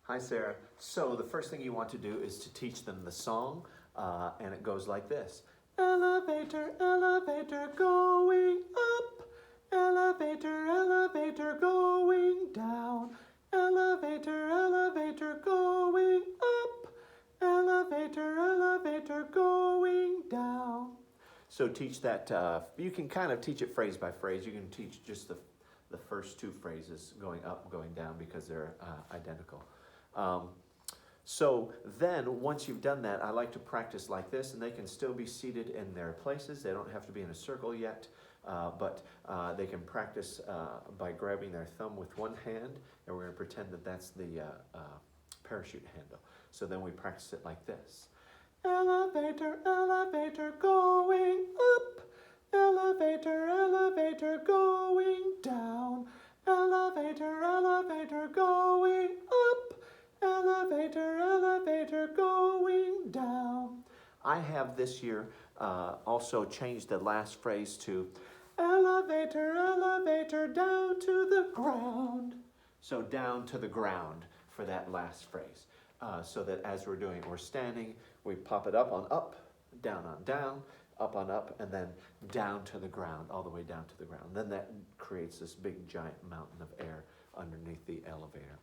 Hi, Sarah. So the first thing you want to do is to teach them the song, and it goes like this. Elevator, elevator going up. Elevator, elevator going down. Elevator, elevator going up. Elevator, elevator going down. So teach that, you can kind of teach it phrase by phrase. You can teach just the first two phrases, going up, going down, because they're identical. So then, once you've done that, I like to practice like this, and they can still be seated in their places. They don't have to be in a circle yet, but they can practice by grabbing their thumb with one hand, and we're going to pretend that that's the parachute handle. So then we practice it like this. Elevator, elevator going up. Elevator, elevator going down. Elevator, elevator going up. Elevator, elevator going down. I have this year also changed the last phrase to elevator, elevator down to the ground. So down to the ground for that last phrase. So that as we're standing, we pop it up on up, down on down, up on up, and then down to the ground, all the way down to the ground. Then that creates this big giant mountain of air underneath the elevator.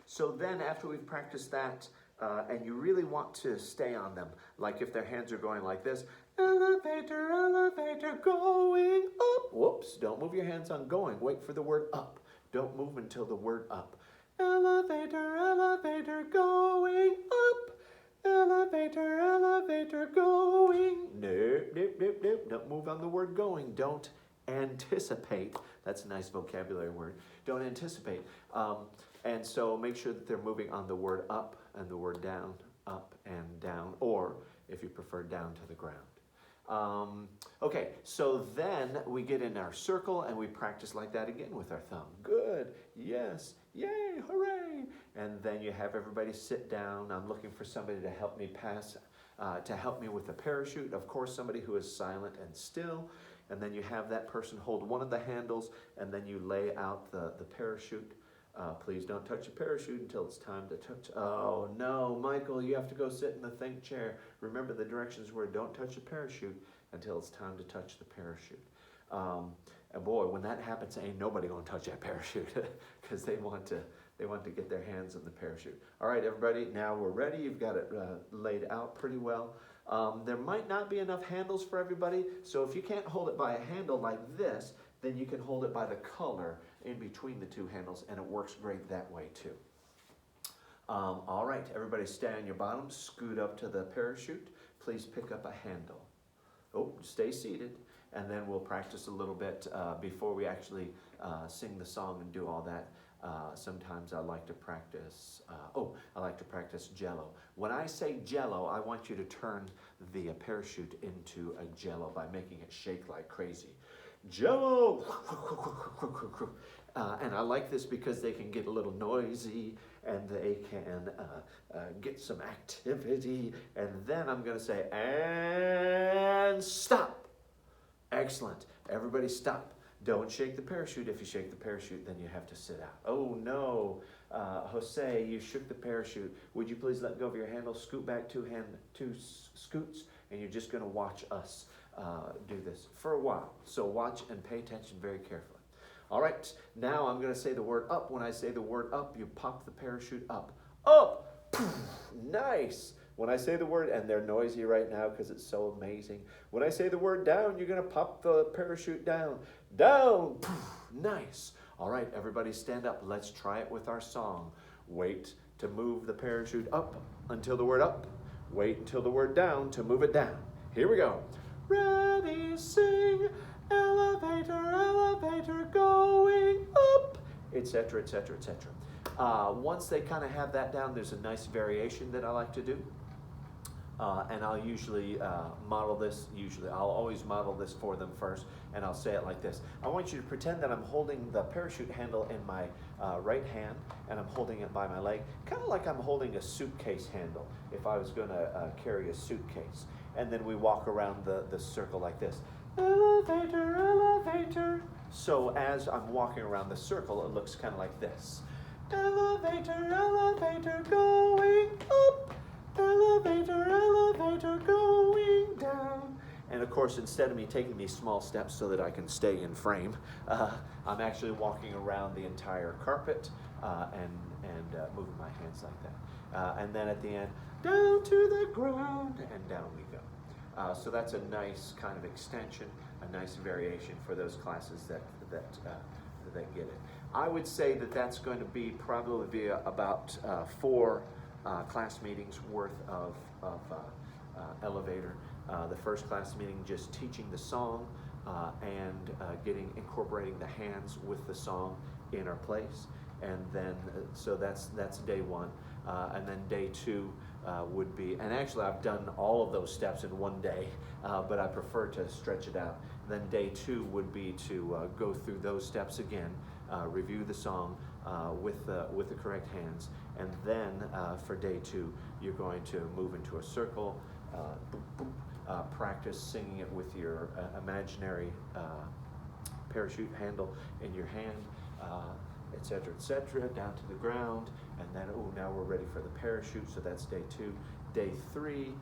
So then after we've practiced that, and you really want to stay on them, like if their hands are going like this, elevator, elevator going up. Whoops, don't move your hands on going. Wait for the word up. Don't move until the word up. Elevator, elevator going up. Elevator, elevator going. Nope, nope, nope, nope. Don't move on the word going. Don't anticipate. That's a nice vocabulary word. Don't anticipate. And so make sure that they're moving on the word up and the word down, up and down, or if you prefer, down to the ground. Okay, so then we get in our circle and we practice like that again with our thumb. Good, yes, yay, hooray. And then you have everybody sit down. I'm looking for somebody to help me to help me with the parachute. Of course, somebody who is silent and still. And then you have that person hold one of the handles, and then you lay out the parachute. Please don't touch the parachute until it's time to touch. Oh no, Michael, you have to go sit in the think chair. Remember, the directions were don't touch the parachute until it's time to touch the parachute. And boy, when that happens, ain't nobody gonna touch that parachute because they want to get their hands on the parachute. All right, everybody, now we're ready. You've got it laid out pretty well. There might not be enough handles for everybody, so if you can't hold it by a handle like this, then you can hold it by the color in between the two handles, and it works great that way too. All right, everybody stay on your bottom, scoot up to the parachute. Please pick up a handle. Oh, stay seated, and then we'll practice a little bit before we actually sing the song and do all that. Sometimes I like to practice, Jello. When I say Jello, I want you to turn the parachute into a Jello by making it shake like crazy. Jello! And I like this because they can get a little noisy and they can get some activity. And then I'm going to say, and stop. Excellent. Everybody stop. Don't shake the parachute. If you shake the parachute, then you have to sit out. Oh no, Jose, you shook the parachute. Would you please let go of your handle, scoot back two scoots, and you're just going to watch us do this for a while. So watch and pay attention very carefully. All right, now I'm going to say the word up. When I say the word up, you pop the parachute up. Up! Poof, nice! When I say the word, and they're noisy right now because it's so amazing. When I say the word down, you're going to pop the parachute down. Down! Poof, nice! All right, everybody stand up. Let's try it with our song. Wait to move the parachute up until the word up. Wait until the word down to move it down. Here we go. Ready, sing, elevator, elevator going up, etc., etc., etc. Once they kind of have that down, there's a nice variation that I like to do. And I'll usually model this, I'll always model this for them first, and I'll say it like this. I want you to pretend that I'm holding the parachute handle in my right hand, and I'm holding it by my leg, kind of like I'm holding a suitcase handle, if I was going to carry a suitcase. And then we walk around the circle like this. Elevator, elevator. So as I'm walking around the circle, it looks kind of like this. Elevator, elevator. course, instead of me taking these small steps so that I can stay in frame, I'm actually walking around the entire carpet and moving my hands like that. And then at the end, down to the ground, and down we go. So that's a nice kind of extension, a nice variation for those classes that get it. I would say that that's going to be probably about 4 class meetings worth of elevator. The first class meeting just teaching the song and incorporating the hands with the song in our place, and then so that's day 1, and then day 2 would be, and actually I've done all of those steps in one day, but I prefer to stretch it out. Then day 2 would be to go through those steps again, review the song with the correct hands, and then for day 2 you're going to move into a circle, practice singing it with your imaginary parachute handle in your hand, etc., down to the ground, and then now we're ready for the parachute. So that's day 2. Day 3,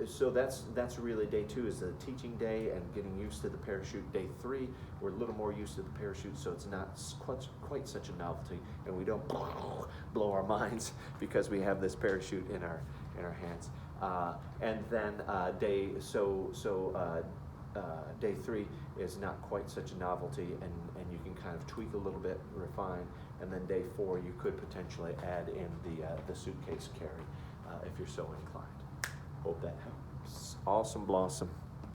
so that's really day 2 is the teaching day and getting used to the parachute. Day 3, we're a little more used to the parachute, so it's not quite such a novelty, and we don't blow our minds because we have this parachute in our hands. And then day 3 is not quite such a novelty, and you can kind of tweak a little bit, refine. And then day 4, you could potentially add in the suitcase carry if you're so inclined. Hope that helps. Awesome blossom.